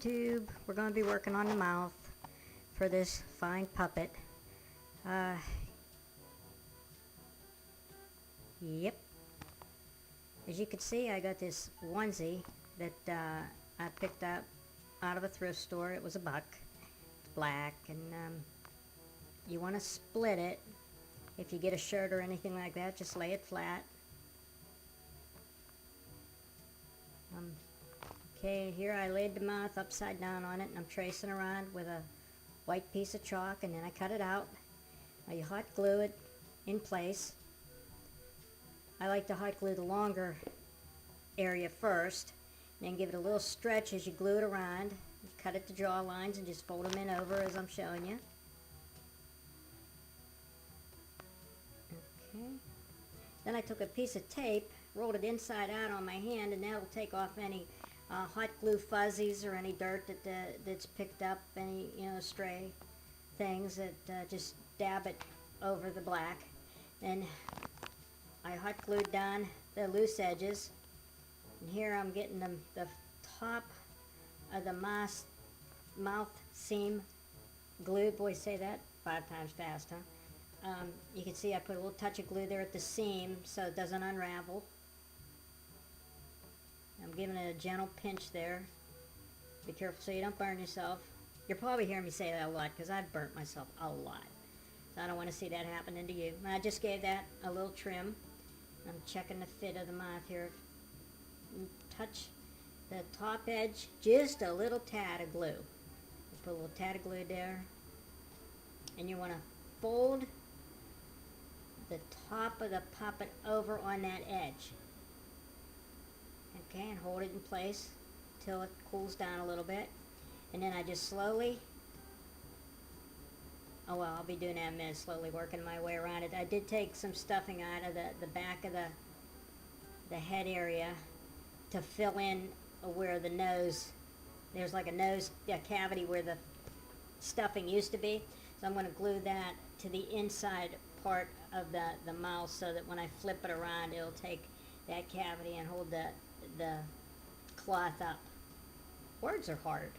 YouTube. We're going to be working on the mouth for this fine puppet. Yep. As you can see, I got this onesie that I picked up out of a thrift store. It was $1. It's black, and you want to split it. If you get a shirt or anything like that, just lay it flat. Okay, here I laid the mouth upside down on it, and I'm tracing around with a white piece of chalk, and then I cut it out. Now you hot glue it in place. I like to hot glue the longer area first, then give it a little stretch as you glue it around. Cut at the jaw lines and just fold them in over as I'm showing you. Okay. Then I took a piece of tape, rolled it inside out on my hand, and that will take off any hot glue fuzzies or any dirt that's picked up, any stray things that just dab it over the black. Then I hot glued down the loose edges, and here I'm getting the top of the mouth seam glued. Boy, say that 5 times fast, huh? You can see I put a little touch of glue there at the seam so it doesn't unravel. I'm giving it a gentle pinch there. Be careful so you don't burn yourself. You'll probably hear me say that a lot because I've burnt myself a lot. So I don't want to see that happening to you. I just gave that a little trim. I'm checking the fit of the mouth here. Touch the top edge, just a little tad of glue. Put a little tad of glue there. And you want to fold the top of the puppet over on that edge. Okay, and hold it in place till it cools down a little bit. And then I just slowly, I'll be doing that in a minute, slowly working my way around it. I did take some stuffing out of the back of the head area to fill in where the nose, there's like a nose cavity where the stuffing used to be. So I'm going to glue that to the inside part of the mouth so that when I flip it around, it'll take that cavity and hold the cloth up. Words are hard.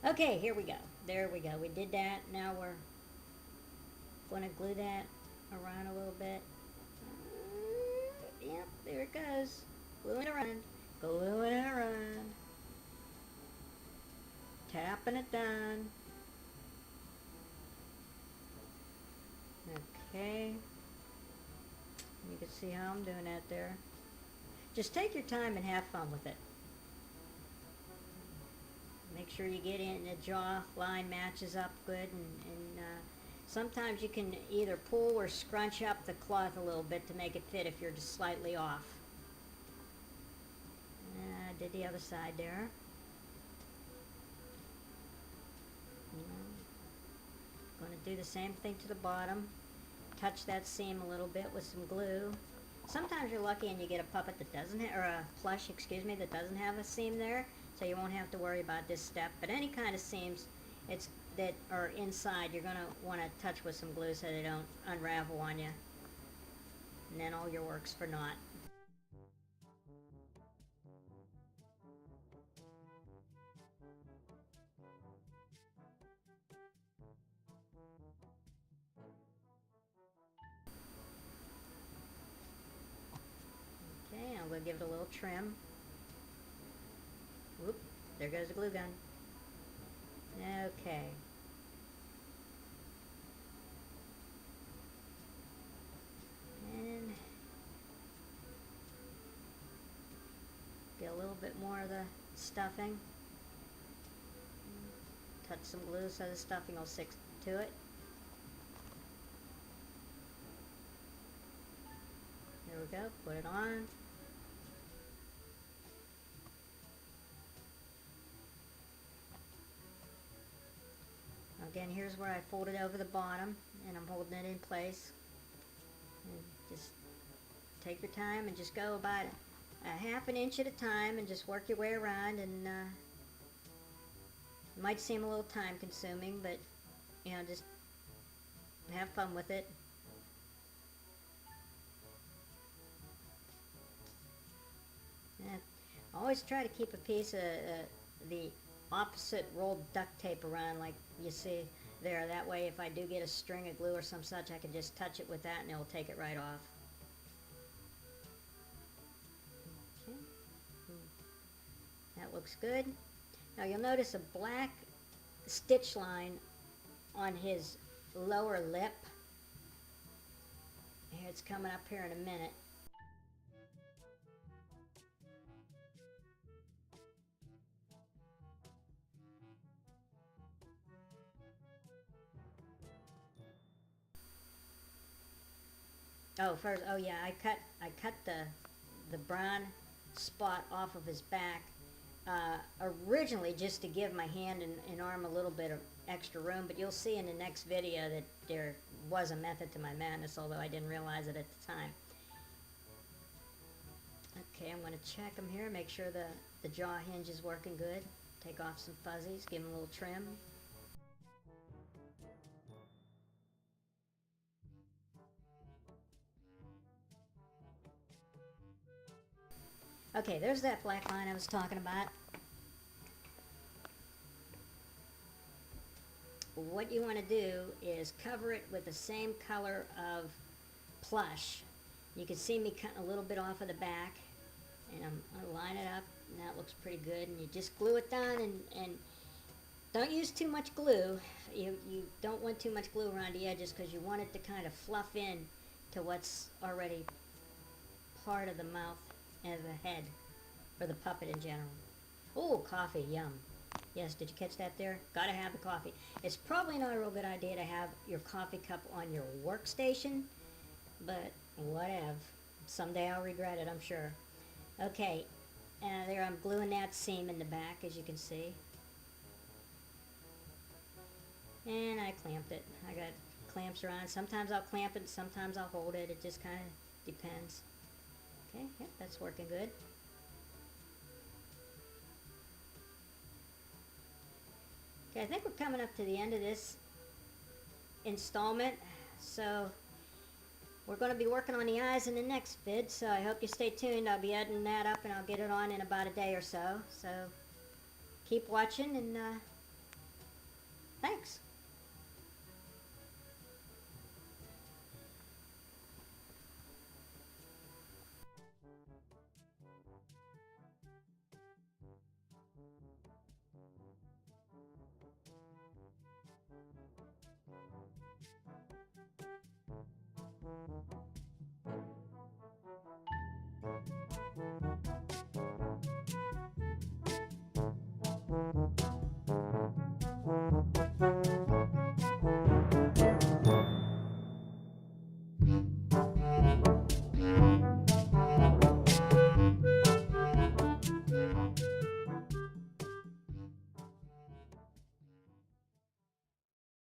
Okay, here we go. There we go. We did that. Now we're going to glue that around a little bit. Yep, there it goes. Gluing it around. Gluing it around. Tapping it down. Okay. You can see how I'm doing that there. Just take your time and have fun with it. Make sure you get in the jaw line matches up good, and sometimes you can either pull or scrunch up the cloth a little bit to make it fit if you're just slightly off. I did the other side there. Going to do the same thing to the bottom. Touch that seam a little bit with some glue. Sometimes you're lucky and you get a puppet that doesn't have, or a plush, excuse me, that doesn't have a seam there, so you won't have to worry about this step. But any kind of seams that are inside, you're going to want to touch with some glue so they don't unravel on you. And then all your work's for naught. Okay, I'm going to give it a little trim. Whoop, there goes the glue gun. Okay. And get a little bit more of the stuffing. Touch some glue so the stuffing will stick to it. There we go, put it on. Again, here's where I folded over the bottom, and I'm holding it in place. Just take your time and just go about a half an inch at a time and just work your way around, and it might seem a little time consuming, but just have fun with it. And always try to keep a piece of the opposite rolled duct tape around like you see there. That way if I do get a string of glue or some such, I can just touch it with that and it'll take it right off. Okay. That looks good. Now you'll notice a black stitch line on his lower lip. Here, it's coming up here in a minute. Oh yeah, I cut the brown spot off of his back originally just to give my hand and arm a little bit of extra room, but you'll see in the next video that there was a method to my madness, although I didn't realize it at the time. Okay, I'm going to check them here, make sure the jaw hinge is working good. Take off some fuzzies, give them a little trim. Okay, there's that black line I was talking about. What you want to do is cover it with the same color of Plush. You can see me cutting a little bit off of the back, and I'm going to line it up, and that looks pretty good. And you just glue it down, and don't use too much glue. You don't want too much glue around the edges because you want it to kind of fluff in to what's already part of the mouth and the head for the puppet in general. Oh, coffee, yum. Yes, did you catch that there? Gotta have the coffee. It's probably not a real good idea to have your coffee cup on your workstation, but whatever. Someday I'll regret it, I'm sure. Okay, there I'm gluing that seam in the back, as you can see. And I clamped it. I got clamps around. Sometimes I'll clamp it, sometimes I'll hold it. It just kind of depends. Okay, yep, that's working good. Okay, I think we're coming up to the end of this installment, so we're going to be working on the eyes in the next vid, so I hope you stay tuned. I'll be editing that up and I'll get it on in about a day or so. So keep watching, and thanks.